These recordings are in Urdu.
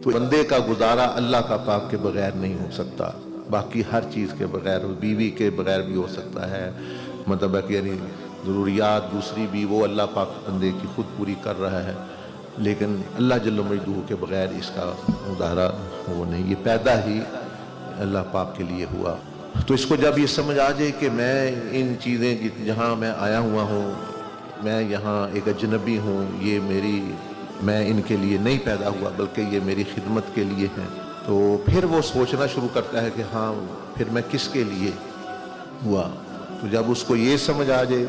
تو بندے کا گزارا اللہ کا پاک کے بغیر نہیں ہو سکتا، باقی ہر چیز کے بغیر، بیوی کے بغیر بھی ہو سکتا ہے، مطلب ہے کہ یعنی ضروریات دوسری بھی وہ اللہ پاک بندے کی خود پوری کر رہا ہے، لیکن اللہ جل مجدہ کے بغیر اس کا گزارا وہ نہیں، یہ پیدا ہی اللہ پاک کے لیے ہوا۔ تو اس کو جب یہ سمجھ آ جائے کہ میں ان چیزیں جہاں میں آیا ہوا ہوں، میں یہاں ایک اجنبی ہوں، یہ میں ان کے لیے نہیں پیدا ہوا بلکہ یہ میری خدمت کے لیے ہیں، تو پھر وہ سوچنا شروع کرتا ہے کہ ہاں پھر میں کس کے لیے ہوا۔ تو جب اس کو یہ سمجھ آ جائے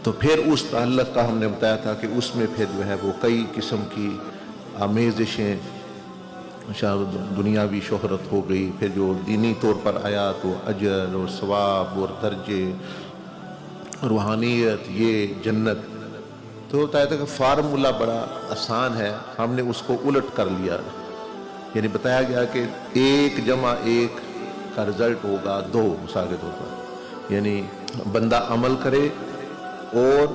تو پھر اس تعلق کا ہم نے بتایا تھا کہ اس میں پھر جو ہے وہ کئی قسم کی آمیزشیں، دنیاوی شہرت ہو گئی، پھر جو دینی طور پر آیا تو اجر اور ثواب اور درجے، روحانیت، یہ جنت۔ تو بتایا تھا کہ فارمولہ بڑا آسان ہے، ہم نے اس کو الٹ کر لیا، یعنی بتایا گیا کہ 1 + 1 کا رزلٹ ہوگا 2 ثابت ہوگا، یعنی بندہ عمل کرے اور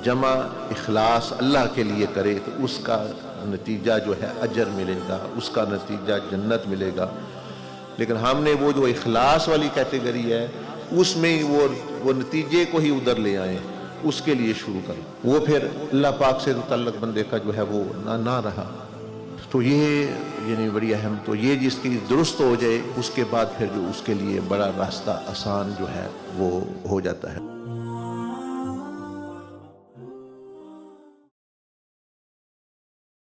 جمع اخلاص اللہ کے لیے کرے تو اس کا نتیجہ جو ہے اجر ملے گا، اس کا نتیجہ جنت ملے گا۔ لیکن ہم نے وہ جو اخلاص والی کیٹیگری ہے اس میں وہ نتیجے کو ہی ادھر لے آئے، اس کے لیے شروع کریں، وہ پھر اللہ پاک سے تعلق بندے کا جو ہے وہ نہ رہا۔ تو یہ یعنی بڑی اہم، تو یہ جس کی درست ہو جائے اس کے بعد پھر جو اس کے لیے بڑا راستہ آسان جو ہے وہ ہو جاتا ہے۔